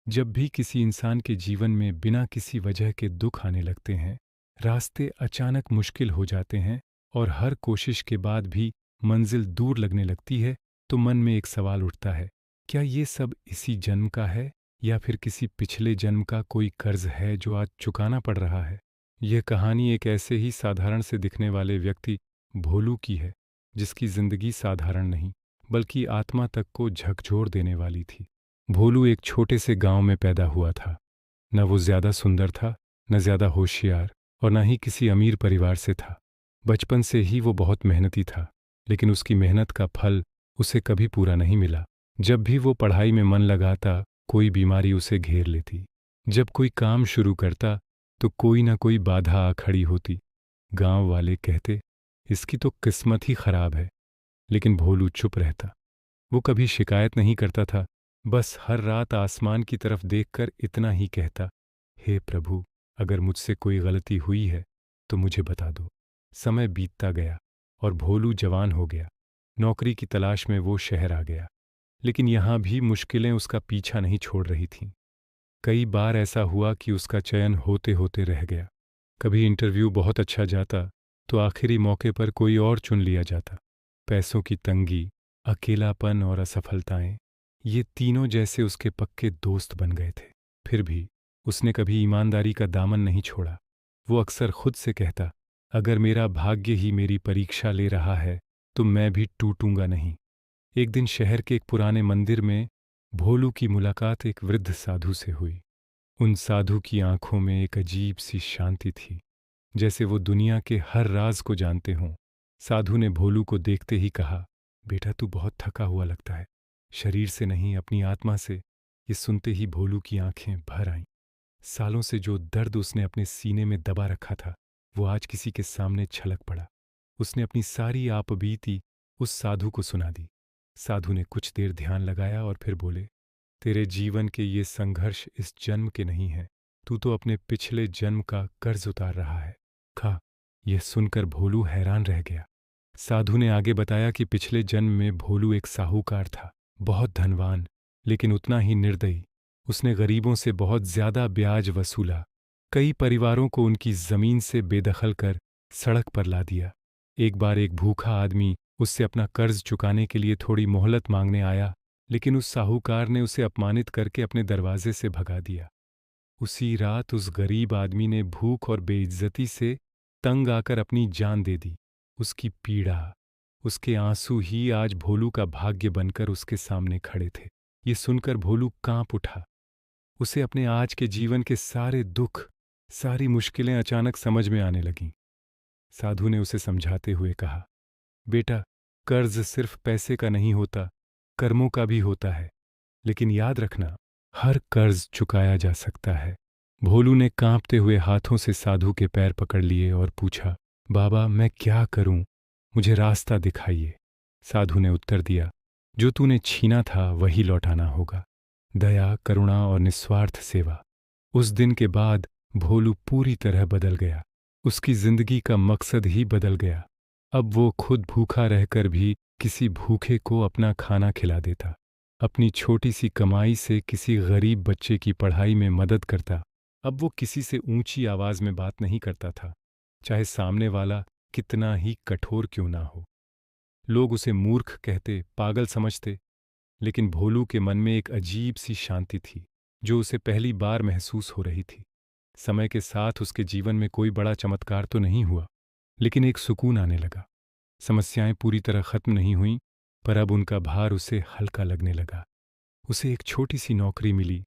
जब भी किसी इंसान के जीवन में बिना किसी वजह के दुख आने लगते हैं, रास्ते अचानक मुश्किल हो जाते हैं और हर कोशिश के बाद भी मंजिल दूर लगने लगती है, तो मन में एक सवाल उठता है, क्या ये सब इसी जन्म का है या फिर किसी पिछले जन्म का कोई कर्ज है जो आज चुकाना पड़ रहा है? यह कहानी एक ऐसे ही साधारण से दिखने वाले व्यक्ति भोलू की है, जिसकी जिंदगी साधारण नहीं, बल्कि आत्मा तक को झकझोर देने वाली थी। भोलू एक छोटे से गांव में पैदा हुआ था। न वो ज्यादा सुंदर था, न ज्यादा होशियार और न ही किसी अमीर परिवार से था। बचपन से ही वो बहुत मेहनती था, लेकिन उसकी मेहनत का फल उसे कभी पूरा नहीं मिला। जब भी वो पढ़ाई में मन लगाता, कोई बीमारी उसे घेर लेती। जब कोई काम शुरू करता, तो कोई न कोई बाधा आ खड़ी होती। गांव वाले कहते, इसकी तो किस्मत ही खराब है। लेकिन भोलू चुप रहता। वो कभी शिकायत नहीं करता था, बस हर रात आसमान की तरफ देखकर इतना ही कहता, हे प्रभु, अगर मुझसे कोई गलती हुई है तो मुझे बता दो। समय बीतता गया और भोलू जवान हो गया। नौकरी की तलाश में वो शहर आ गया, लेकिन यहाँ भी मुश्किलें उसका पीछा नहीं छोड़ रही थीं। कई बार ऐसा हुआ कि उसका चयन होते होते रह गया। कभी इंटरव्यू बहुत अच्छा जाता, तो आखिरी मौके पर कोई और चुन लिया जाता। पैसों की तंगी, अकेलापन और असफलताएं, ये तीनों जैसे उसके पक्के दोस्त बन गए थे। फिर भी उसने कभी ईमानदारी का दामन नहीं छोड़ा। वो अक्सर खुद से कहता, अगर मेरा भाग्य ही मेरी परीक्षा ले रहा है तो मैं भी टूटूंगा नहीं। एक दिन शहर के एक पुराने मंदिर में भोलू की मुलाकात एक वृद्ध साधु से हुई। उन साधु की आंखों में एक अजीब सी शांति थी, जैसे वो दुनिया के हर राज को जानते हों। साधु ने भोलू को देखते ही कहा, बेटा तू बहुत थका हुआ लगता है, शरीर से नहीं अपनी आत्मा से। ये सुनते ही भोलू की आंखें भर आईं। सालों से जो दर्द उसने अपने सीने में दबा रखा था, वो आज किसी के सामने छलक पड़ा। उसने अपनी सारी आपबीती उस साधु को सुना दी। साधु ने कुछ देर ध्यान लगाया और फिर बोले, तेरे जीवन के ये संघर्ष इस जन्म के नहीं हैं। तू तो अपने पिछले जन्म का कर्ज उतार रहा है। खा। यह सुनकर भोलू हैरान रह गया। साधु ने आगे बताया कि पिछले जन्म में भोलू एक साहूकार था, बहुत धनवान, लेकिन उतना ही निर्दयी। उसने गरीबों से बहुत ज्यादा ब्याज वसूला। कई परिवारों को उनकी जमीन से बेदखल कर सड़क पर ला दिया। एक बार एक भूखा आदमी उससे अपना कर्ज चुकाने के लिए थोड़ी मोहलत मांगने आया, लेकिन उस साहूकार ने उसे अपमानित करके अपने दरवाजे से भगा दिया। उसी रात उस गरीब आदमी ने भूख और बेइज्जती से तंग आकर अपनी जान दे दी। उसकी पीड़ा, उसके आंसू ही आज भोलू का भाग्य बनकर उसके सामने खड़े थे। ये सुनकर भोलू कांप उठा। उसे अपने आज के जीवन के सारे दुख, सारी मुश्किलें अचानक समझ में आने लगीं। साधु ने उसे समझाते हुए कहा, बेटा, कर्ज सिर्फ पैसे का नहीं होता, कर्मों का भी होता है। लेकिन याद रखना, हर कर्ज चुकाया जा सकता है। भोलू ने कांपते हुए हाथों से साधु के पैर पकड़ लिए और पूछा, बाबा मैं क्या करूं, मुझे रास्ता दिखाइए। साधु ने उत्तर दिया, जो तूने छीना था वही लौटाना होगा। दया, करुणा और निस्वार्थ सेवा। उस दिन के बाद भोलू पूरी तरह बदल गया। उसकी जिंदगी का मकसद ही बदल गया। अब वो खुद भूखा रहकर भी किसी भूखे को अपना खाना खिला देता। अपनी छोटी सी कमाई से किसी गरीब बच्चे की पढ़ाई में मदद करता। अब वो किसी से ऊंची आवाज में बात नहीं करता था, चाहे सामने वाला कितना ही कठोर क्यों ना हो। लोग उसे मूर्ख कहते, पागल समझते, लेकिन भोलू के मन में एक अजीब सी शांति थी, जो उसे पहली बार महसूस हो रही थी। समय के साथ उसके जीवन में कोई बड़ा चमत्कार तो नहीं हुआ, लेकिन एक सुकून आने लगा। समस्याएं पूरी तरह खत्म नहीं हुईं, पर अब उनका भार उसे हल्का लगने लगा। उसे एक छोटी सी नौकरी मिली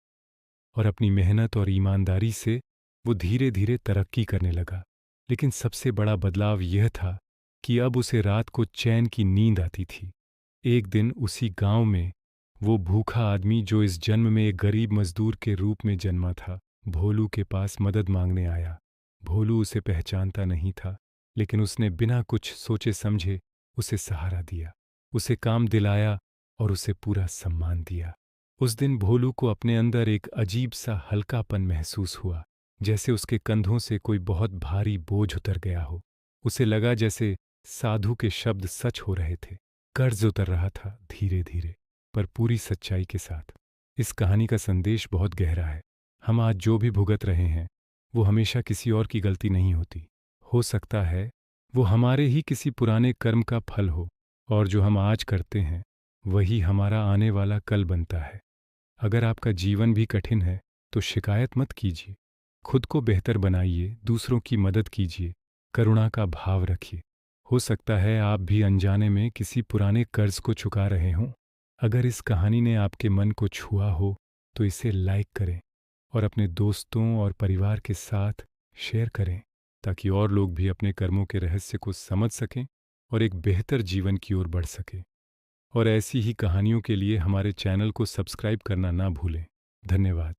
और अपनी मेहनत और ईमानदारी से वो धीरे धीरे तरक्की करने लगा। लेकिन सबसे बड़ा बदलाव यह था कि अब उसे रात को चैन की नींद आती थी। एक दिन उसी गांव में वो भूखा आदमी, जो इस जन्म में एक गरीब मजदूर के रूप में जन्मा था, भोलू के पास मदद मांगने आया। भोलू उसे पहचानता नहीं था, लेकिन उसने बिना कुछ सोचे समझे उसे सहारा दिया, उसे काम दिलाया और उसे पूरा सम्मान दिया। उस दिन भोलू को अपने अंदर एक अजीब सा हल्कापन महसूस हुआ, जैसे उसके कंधों से कोई बहुत भारी बोझ उतर गया हो। उसे लगा जैसे साधु के शब्द सच हो रहे थे। कर्ज उतर रहा था धीरे धीरे, पर पूरी सच्चाई के साथ। इस कहानी का संदेश बहुत गहरा है। हम आज जो भी भुगत रहे हैं, वो हमेशा किसी और की गलती नहीं होती। हो सकता है वो हमारे ही किसी पुराने कर्म का फल हो, और जो हम आज करते हैं, वही हमारा आने वाला कल बनता है। अगर आपका जीवन भी कठिन है, तो शिकायत मत कीजिए। खुद को बेहतर बनाइए, दूसरों की मदद कीजिए, करुणा का भाव रखिए। हो सकता है आप भी अनजाने में किसी पुराने कर्ज को चुका रहे हों। अगर इस कहानी ने आपके मन को छुआ हो, तो इसे लाइक करें और अपने दोस्तों और परिवार के साथ शेयर करें, ताकि और लोग भी अपने कर्मों के रहस्य को समझ सकें और एक बेहतर जीवन की ओर बढ़ सकें। और ऐसी ही कहानियों के लिए हमारे चैनल को सब्सक्राइब करना ना भूलें। धन्यवाद।